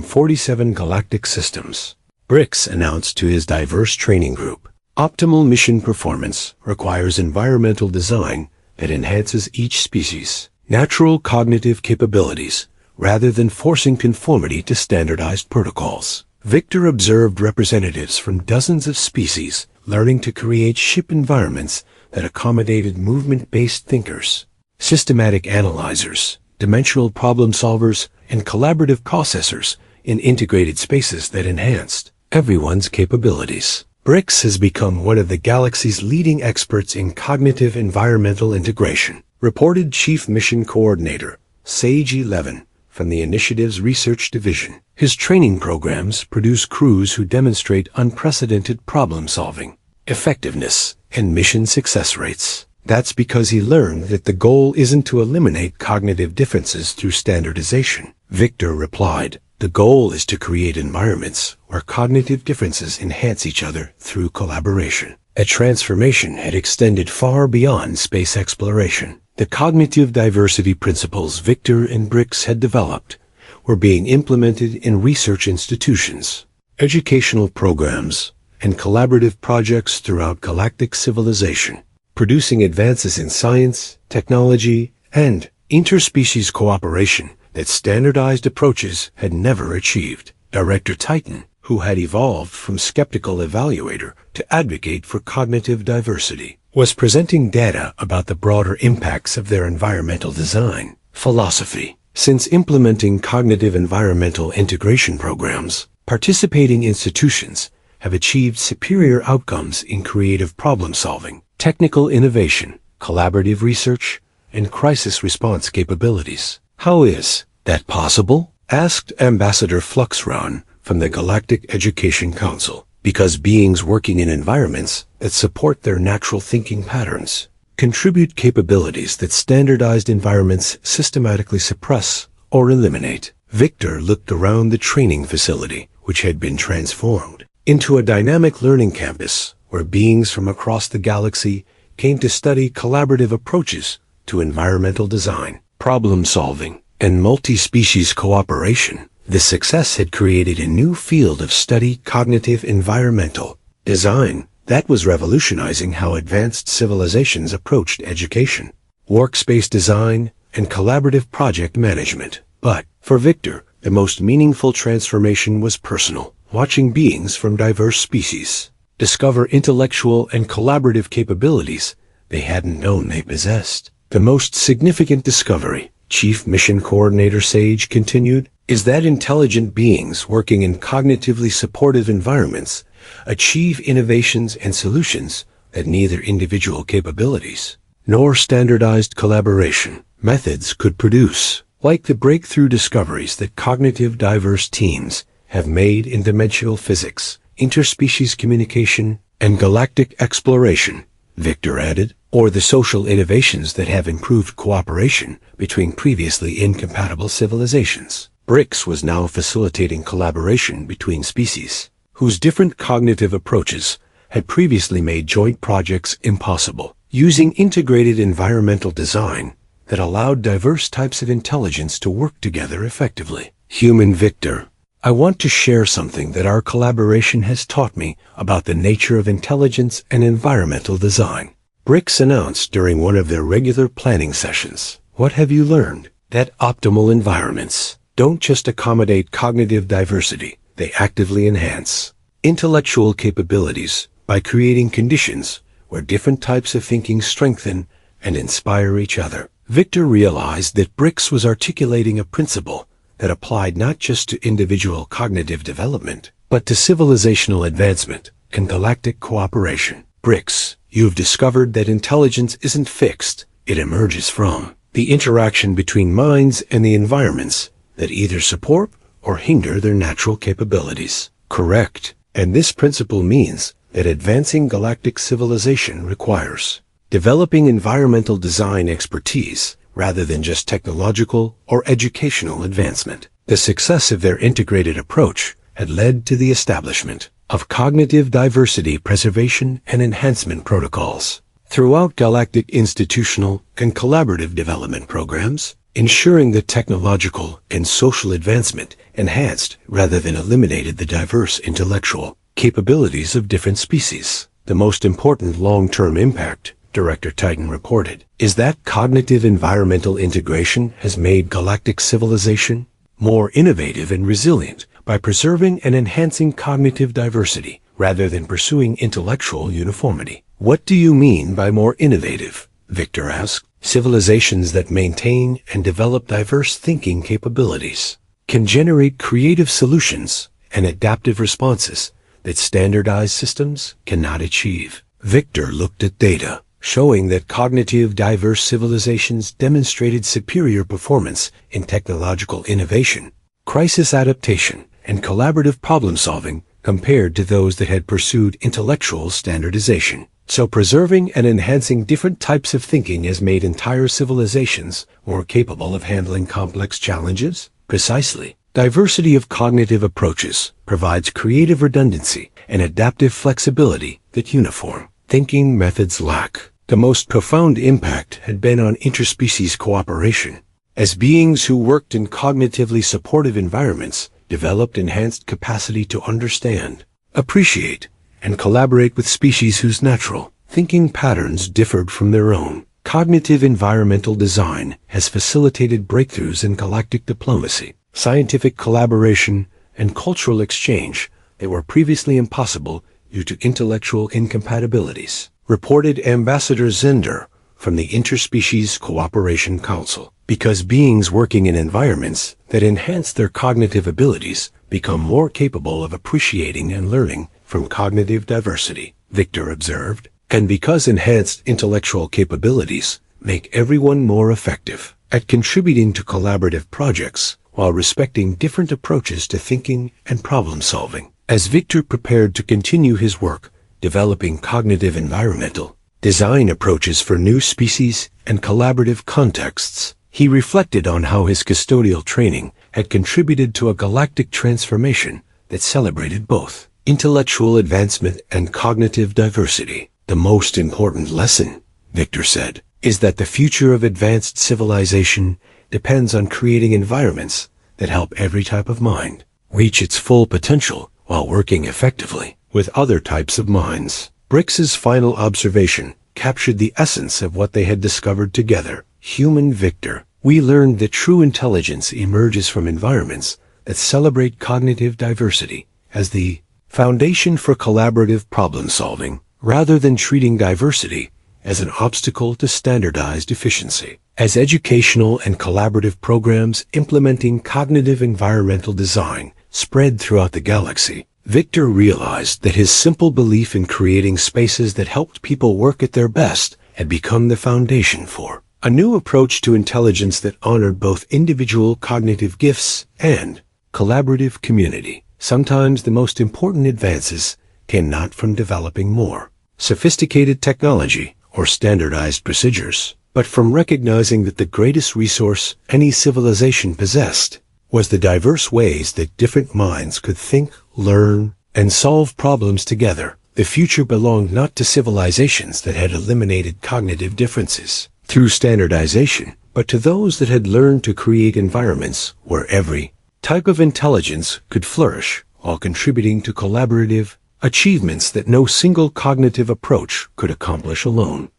47 galactic systems. BRICS announced to his diverse training group, optimal mission performance requires environmental design that enhances each species' natural cognitive capabilities rather than forcing conformity to standardized protocols. Victor observed representatives from dozens of species learning to create ship environments that accommodated movement-based thinkers, systematic analyzers, dimensional problem solvers, and collaborative processors in integrated spaces that enhanced everyone's capabilities. BRICS has become one of the galaxy's leading experts in cognitive environmental integration, reported Chief Mission Coordinator Sage 11 from the initiative's research division. His training programs produce crews who demonstrate unprecedented problem-solving, effectiveness, and mission success rates. That's because he learned that the goal isn't to eliminate cognitive differences through standardization. Victor replied, the goal is to create environments where cognitive differences enhance each other through collaboration. A transformation had extended far beyond space exploration. The cognitive diversity principles Victor and BRICS had developed were being implemented in research institutions, educational programs, and collaborative projects throughout galactic civilization, producing advances in science, technology, and interspecies cooperation that standardized approaches had never achieved. Director Titan, who had evolved from skeptical evaluator to advocate for cognitive diversity, was presenting data about the broader impacts of their environmental design philosophy. Since implementing cognitive environmental integration programs, participating institutions have achieved superior outcomes in creative problem-solving, technical innovation, collaborative research, and crisis response capabilities. How is that possible? Asked Ambassador Fluxron from the Galactic Education Council. Because beings working in environments that support their natural thinking patterns contribute capabilities that standardized environments systematically suppress or eliminate. Victor looked around the training facility, which had been transformed into a dynamic learning campus where beings from across the galaxy came to study collaborative approaches to environmental design, problem-solving, and multi-species cooperation. This success had created a new field of study, cognitive environmental design, that was revolutionizing how advanced civilizations approached education, workspace design, and collaborative project management. But for Victor, the most meaningful transformation was personal, watching beings from diverse species discover intellectual and collaborative capabilities they hadn't known they possessed. The most significant discovery, Chief Mission Coordinator Sage continued, is that intelligent beings working in cognitively supportive environments achieve innovations and solutions that neither individual capabilities nor standardized collaboration methods could produce, like the breakthrough discoveries that cognitive diverse teams have made in dimensional physics, interspecies communication, and galactic exploration, Victor added, or the social innovations that have improved cooperation between previously incompatible civilizations. BRICS was now facilitating collaboration between species, whose different cognitive approaches had previously made joint projects impossible, using integrated environmental design that allowed diverse types of intelligence to work together effectively. Human Victor, I want to share something that our collaboration has taught me about the nature of intelligence and environmental design. BRICS announced during one of their regular planning sessions. What have you learned? That optimal environments don't just accommodate cognitive diversity, they actively enhance intellectual capabilities by creating conditions where different types of thinking strengthen and inspire each other. Victor realized that BRICS was articulating a principle that applied not just to individual cognitive development, but to civilizational advancement and galactic cooperation. BRICS, you've discovered that intelligence isn't fixed, it emerges from the interaction between minds and the environments that either support or hinder their natural capabilities. Correct. And this principle means that advancing galactic civilization requires developing environmental design expertise rather than just technological or educational advancement. The success of their integrated approach had led to the establishment of cognitive diversity preservation and enhancement protocols throughout galactic institutional and collaborative development programs, ensuring that technological and social advancement enhanced rather than eliminated the diverse intellectual capabilities of different species. The most important long-term impact, Director Titan reported, is that cognitive environmental integration has made galactic civilization more innovative and resilient by preserving and enhancing cognitive diversity rather than pursuing intellectual uniformity. What do you mean by more innovative? Victor asked. Civilizations that maintain and develop diverse thinking capabilities can generate creative solutions and adaptive responses that standardized systems cannot achieve. Victor looked at data showing that cognitive diverse civilizations demonstrated superior performance in technological innovation, crisis adaptation, and collaborative problem-solving compared to those that had pursued intellectual standardization. So preserving and enhancing different types of thinking has made entire civilizations more capable of handling complex challenges? Precisely. Diversity of cognitive approaches provides creative redundancy and adaptive flexibility that uniform thinking methods lack. The most profound impact had been on interspecies cooperation. As beings who worked in cognitively supportive environments developed enhanced capacity to understand, appreciate, and collaborate with species whose natural thinking patterns differed from their own. Cognitive environmental design has facilitated breakthroughs in galactic diplomacy, scientific collaboration, and cultural exchange that were previously impossible due to intellectual incompatibilities, reported Ambassador Zender from the Interspecies Cooperation Council. Because beings working in environments that enhance their cognitive abilities become more capable of appreciating and learning from cognitive diversity, Victor observed, and because enhanced intellectual capabilities make everyone more effective at contributing to collaborative projects while respecting different approaches to thinking and problem-solving. As Victor prepared to continue his work developing cognitive environmental design approaches for new species and collaborative contexts, he reflected on how his custodial training had contributed to a galactic transformation that celebrated both intellectual advancement and cognitive diversity. The most important lesson, Victor said, is that the future of advanced civilization depends on creating environments that help every type of mind reach its full potential while working effectively with other types of minds. BRICS's final observation captured the essence of what they had discovered together. Human Victor, we learned that true intelligence emerges from environments that celebrate cognitive diversity as the foundation for collaborative problem-solving, rather than treating diversity as an obstacle to standardized efficiency. As educational and collaborative programs implementing cognitive environmental design spread throughout the galaxy, Victor realized that his simple belief in creating spaces that helped people work at their best had become the foundation for a new approach to intelligence that honored both individual cognitive gifts and collaborative community Sometimes the most important advances came not from developing more sophisticated technology or standardized procedures, but from recognizing that the greatest resource any civilization possessed was the diverse ways that different minds could think, learn, and solve problems together. The future belonged not to civilizations that had eliminated cognitive differences through standardization, but to those that had learned to create environments where every type of intelligence could flourish, while contributing to collaborative achievements that no single cognitive approach could accomplish alone.